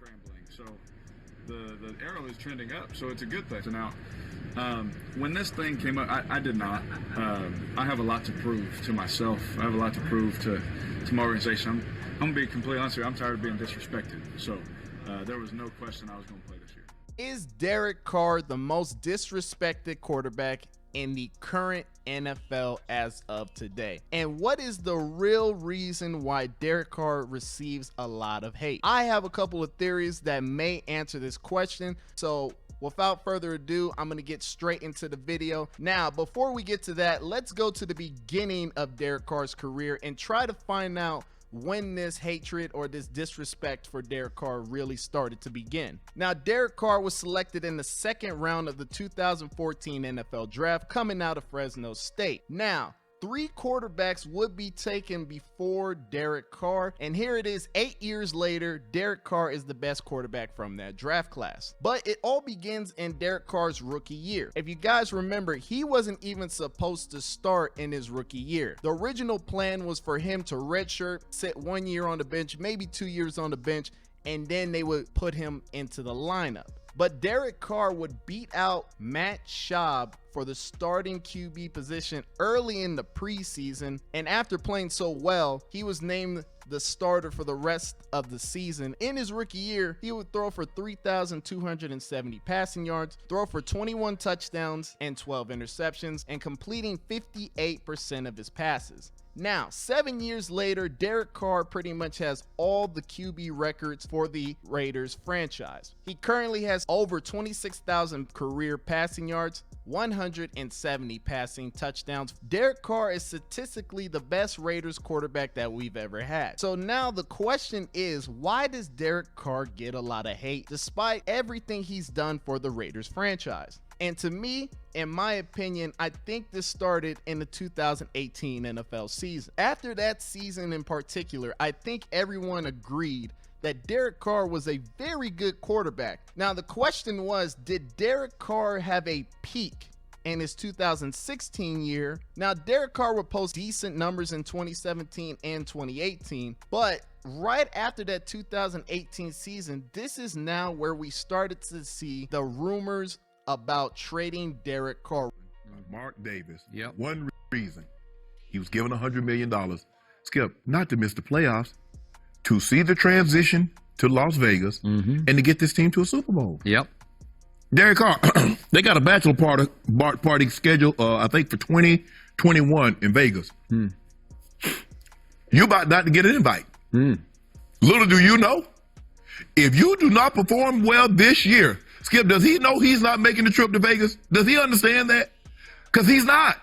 scrambling. So the arrow is trending up, so it's a good thing. So now, when this thing came up, I did not. I have a lot to prove to myself. I have a lot to prove to my organization. I'm gonna be completely honest with you. I'm tired of being disrespected. So there was no question I was gonna play this year. Is Derek Carr the most disrespected quarterback in the current NFL as of today? And what is the real reason why Derek Carr receives a lot of hate? I have a couple of theories that may answer this question. So without further ado, I'm going to get straight into the video. Now, before we get to that, let's go to the beginning of Derek Carr's career and try to find out when this hatred or this disrespect for Derek Carr really started to begin. Now, Derek Carr was selected in the second round of the 2014 NFL Draft, coming out of Fresno State. Now, 3 quarterbacks would be taken before Derek Carr, and here it is 8 years later. Derek Carr is the best quarterback from that draft class. But it all begins in Derek Carr's rookie year. If you guys remember, he wasn't even supposed to start in his rookie year. The original plan was for him to redshirt, sit 1 year on the bench, maybe 2 years on the bench, and then they would put him into the lineup. But Derek Carr would beat out Matt Schaub for the starting QB position early in the preseason, and after playing so well, he was named the starter for the rest of the season. In his rookie year, he would throw for 3,270 passing yards, throw for 21 touchdowns and 12 interceptions, and completing 58% of his passes. Now, 7 years later, Derek Carr pretty much has all the QB records for the Raiders franchise. He currently has over 26,000 career passing yards, 170 passing touchdowns. Derek Carr is statistically the best Raiders quarterback that we've ever had. So now the question is, why does Derek Carr get a lot of hate despite everything he's done for the Raiders franchise? And to me, in my opinion, I think this started in the 2018 NFL season. After that season in particular, I think everyone agreed that Derek Carr was a very good quarterback. Now, the question was, did Derek Carr have a peak in his 2016 year? Now, Derek Carr would post decent numbers in 2017 and 2018, but right after that 2018 season, this is now where we started to see the rumors about trading Derek Carr. Mark Davis. Yep. One reason he was given $100 million, Skip, not to miss the playoffs, to see the transition to Las Vegas, and to get this team to a Super Bowl. Yep. Derek Carr, they got a bachelor party scheduled, I think, for 2021 in Vegas. You about not to get an invite. Little do you know, if you do not perform well this year, Skip, does he know he's not making the trip to Vegas? Does he understand that? Because he's not.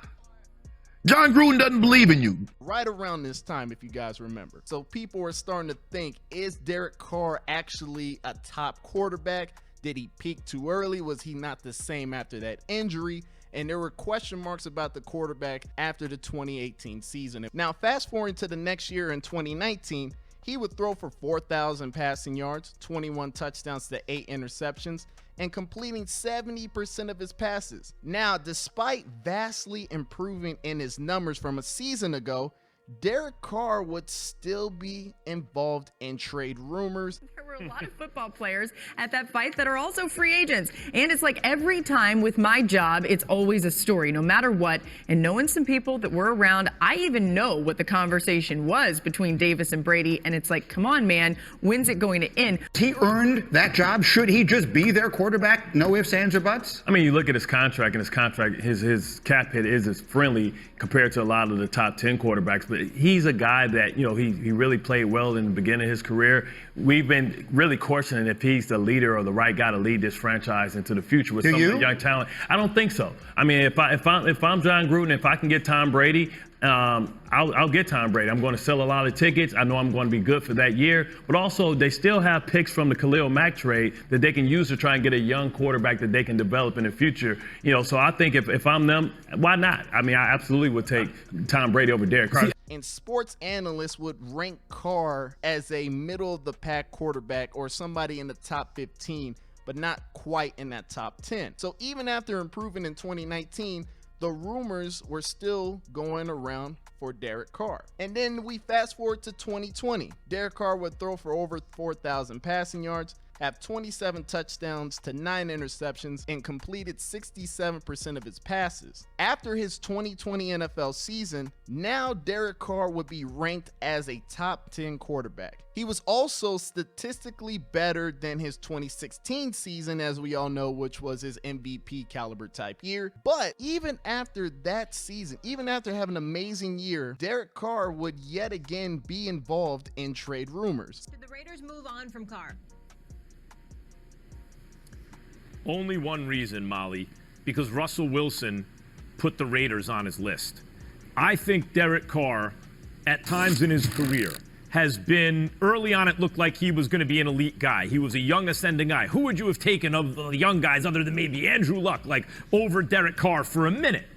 John Gruden doesn't believe in you. Right around this time, if you guys remember. So people were starting to think, is Derek Carr actually a top quarterback? Did he peak too early? Was he not the same after that injury? And there were question marks about the quarterback after the 2018 season. Now, fast forwarding to the next year in 2019, he would throw for 4,000 passing yards, 21 touchdowns to 8 interceptions, and completing 70% of his passes. Now, despite vastly improving in his numbers from a season ago, Derek Carr would still be involved in trade rumors. There were a lot of football players at that fight that are also free agents. And it's like every time with my job, it's always a story, no matter what. And knowing some people that were around, I even know what the conversation was between Davis and Brady. And it's like, come on, man, when's it going to end? He earned that job. Should he just be their quarterback? No ifs, ands, or buts? I mean, you look at his contract, and his cap hit is as friendly compared to a lot of the top 10 quarterbacks. But he's a guy that, you know, he really played well in the beginning of his career. We've been really questioning if he's the leader or the right guy to lead this franchise into the future with some of the young talent. I don't think so. I mean, if I'm John Gruden, if I can get Tom Brady, I'll get Tom Brady. I'm going to sell a lot of tickets. I know I'm going to be good for that year. But also, they still have picks from the Khalil Mack trade that they can use to try and get a young quarterback that they can develop in the future. You know, so I think if I'm them, why not? I mean, I absolutely would take Tom Brady over Derek Carr. And sports analysts would rank Carr as a middle-of-the-pack quarterback or somebody in the top 15, but not quite in that top 10. So even after improving in 2019, the rumors were still going around for Derek Carr. And then we fast forward to 2020. Derek Carr would throw for over 4,000 passing yards, have 27 touchdowns to 9 interceptions and completed 67% of his passes. After his 2020 NFL season, now Derek Carr would be ranked as a top 10 quarterback. He was also statistically better than his 2016 season, as we all know, which was his MVP caliber type year. But even after that season, even after having an amazing year, Derek Carr would yet again be involved in trade rumors. Did the Raiders move on from Carr? Only one reason, Molly, because Russell Wilson put the Raiders on his list. I think Derek Carr, at times in his career, has been, early on it looked like he was going to be an elite guy. He was a young ascending guy. Who would you have taken of the young guys other than maybe Andrew Luck, like over Derek Carr for a minute?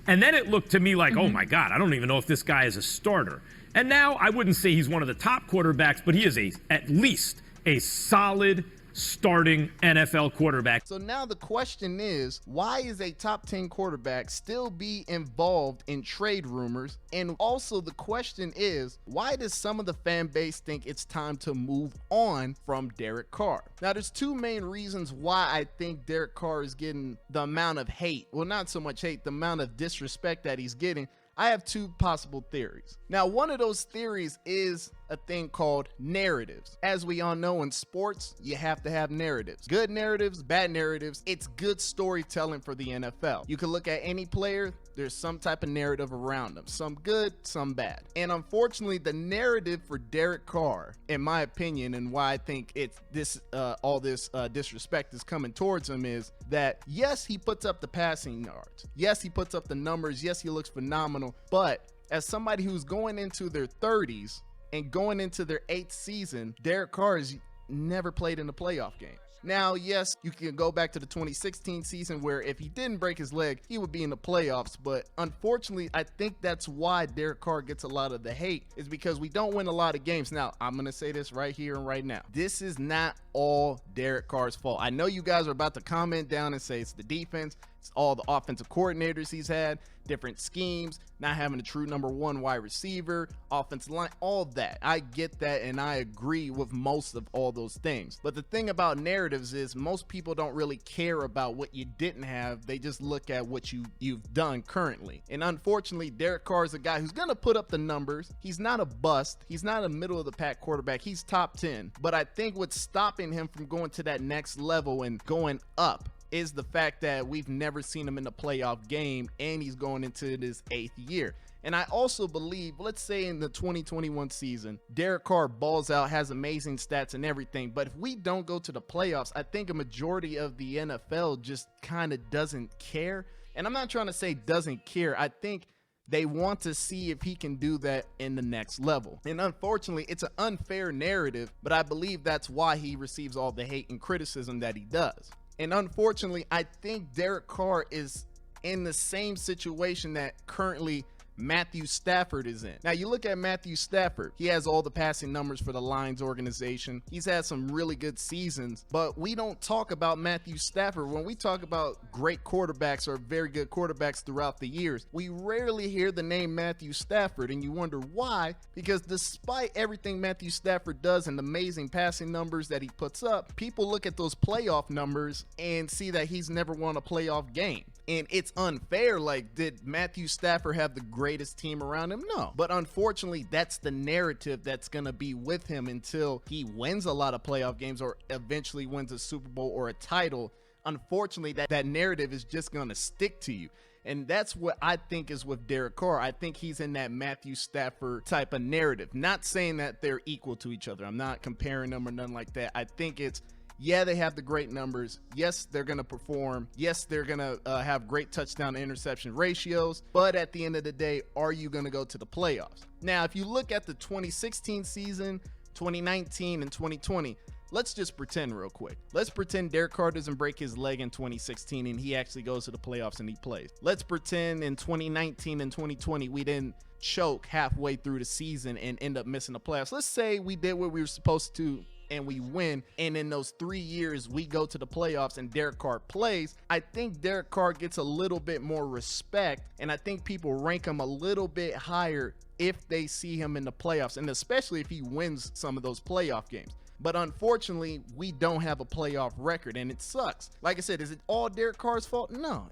And then it looked to me like, oh my God, I don't even know if this guy is a starter. And now I wouldn't say he's one of the top quarterbacks, but he is at least a solid starting NFL quarterback. So now the question is, why is a top 10 quarterback still be involved in trade rumors? And also the question is, why does some of the fan base think it's time to move on from Derek Carr? Now there's two main reasons why I think Derek Carr is getting the amount of hate. Well, not so much hate, the amount of disrespect that he's getting. I have two possible theories. Now, one of those theories is a thing called narratives. As we all know, in sports, you have to have narratives. Good narratives, bad narratives. It's good storytelling for the NFL. You can look at any player, there's some type of narrative around them. Some good, some bad. And unfortunately, the narrative for Derek Carr, in my opinion, and why I think it's this all this disrespect is coming towards him, is that yes, he puts up the passing yards. Yes, he puts up the numbers. Yes, he looks phenomenal. But as somebody who's going into their 30s and going into their 8th season, Derek Carr has never played in a playoff game. Now, yes, you can go back to the 2016 season where if he didn't break his leg, he would be in the playoffs. But unfortunately, I think that's why Derek Carr gets a lot of the hate, is because we don't win a lot of games. Now, I'm going to say this right here and right now. This is not all Derek Carr's fault. I know you guys are about to comment down and say it's the defense, it's all the offensive coordinators he's had, different schemes, not having a true number one wide receiver, offensive line, all that. I get that, and I agree with most of all those things. But the thing about narratives is most people don't really care about what you didn't have. They just look at what you've done currently. And unfortunately, Derek Carr is a guy who's going to put up the numbers. He's not a bust. He's not a middle of the pack quarterback. He's top 10. But I think what's stopping him from going to that next level and going up is the fact that we've never seen him in a playoff game, and he's going into his 8th year. And I also believe, let's say in the 2021 season, Derek Carr balls out, has amazing stats and everything, but if we don't go to the playoffs, I think a majority of the NFL just kind of doesn't care. And I'm not trying to say doesn't care. I think they want to see if he can do that in the next level. And unfortunately, it's an unfair narrative, but I believe that's why he receives all the hate and criticism that he does. And unfortunately, I think Derek Carr is in the same situation that currently Matthew Stafford is in. Now, you look at Matthew Stafford, he has all the passing numbers for the Lions organization. He's had some really good seasons, but we don't talk about Matthew Stafford. When we talk about great quarterbacks or very good quarterbacks throughout the years, we rarely hear the name Matthew Stafford, and you wonder why, because despite everything Matthew Stafford does and the amazing passing numbers that he puts up, people look at those playoff numbers and see that he's never won a playoff game. And it's unfair. Like, did Matthew Stafford have the greatest team around him? No. But unfortunately, that's the narrative that's going to be with him until he wins a lot of playoff games or eventually wins a Super Bowl or a title. Unfortunately, that narrative is just going to stick to you. And that's what I think is with Derek Carr. I think he's in that Matthew Stafford type of narrative. Not saying that they're equal to each other. I'm not comparing them or nothing like that. I think it's, yeah, they have the great numbers. Yes, they're going to perform. Yes, they're going to have great touchdown to interception ratios. But at the end of the day, are you going to go to the playoffs? Now, if you look at the 2016 season, 2019, and 2020, let's just pretend real quick. Let's pretend Derek Carr doesn't break his leg in 2016 and he actually goes to the playoffs and he plays. Let's pretend in 2019 and 2020, we didn't choke halfway through the season and end up missing the playoffs. Let's say we did what we were supposed to and we win, and in those 3 years we go to the playoffs and Derek Carr plays. I think Derek Carr gets a little bit more respect, and I think people rank him a little bit higher if they see him in the playoffs, and especially if he wins some of those playoff games. But unfortunately, we don't have a playoff record, and it sucks. Like I said, is it all Derek Carr's fault? No.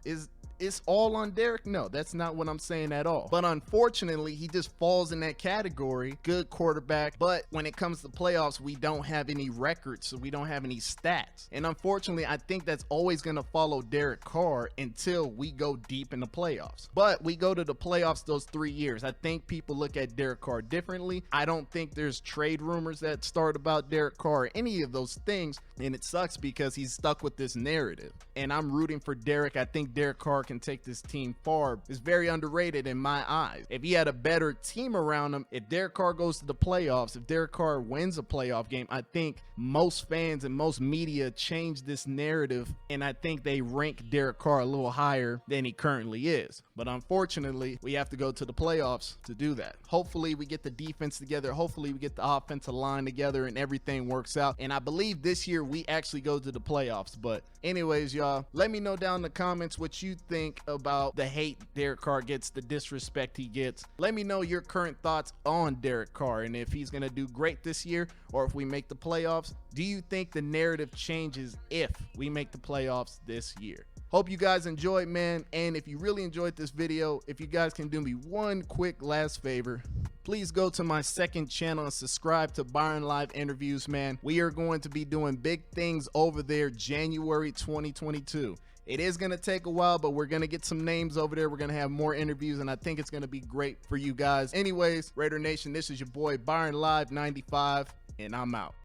It's all on Derek? No, that's not what I'm saying at all. But unfortunately, he just falls in that category. Good quarterback, but when it comes to playoffs, we don't have any records, so we don't have any stats. And unfortunately, I think that's always going to follow Derek Carr until we go deep in the playoffs. But we go to the playoffs those 3 years. I think people look at Derek Carr differently. I don't think there's trade rumors that start about Derek Carr or any of those things, and it sucks because he's stuck with this narrative. And I'm rooting for Derek. I think Derek Carr can take this team far. Is very underrated in my eyes. If he had a better team around him, if Derek Carr goes to the playoffs, if Derek Carr wins a playoff game, I think most fans and most media change this narrative, and I think they rank Derek Carr a little higher than he currently is. But unfortunately, we have to go to the playoffs to do that. Hopefully we get the defense together. Hopefully we get the offensive line together and everything works out. And I believe this year we actually go to the playoffs. But anyways, y'all, let me know down in the comments what you think about the hate Derek Carr gets, the disrespect he gets. Let me know your current thoughts on Derek Carr and if he's going to do great this year or if we make the playoffs. Do you think the narrative changes if we make the playoffs this year? Hope you guys enjoyed, man. And if you really enjoyed this video, if you guys can do me one quick last favor, please go to my second channel and subscribe to Byron Live Interviews, man. We are going to be doing big things over there January 2022. It is going to take a while, but we're going to get some names over there. We're going to have more interviews, and I think it's going to be great for you guys. Anyways, Raider Nation, this is your boy Byron Live 95, and I'm out.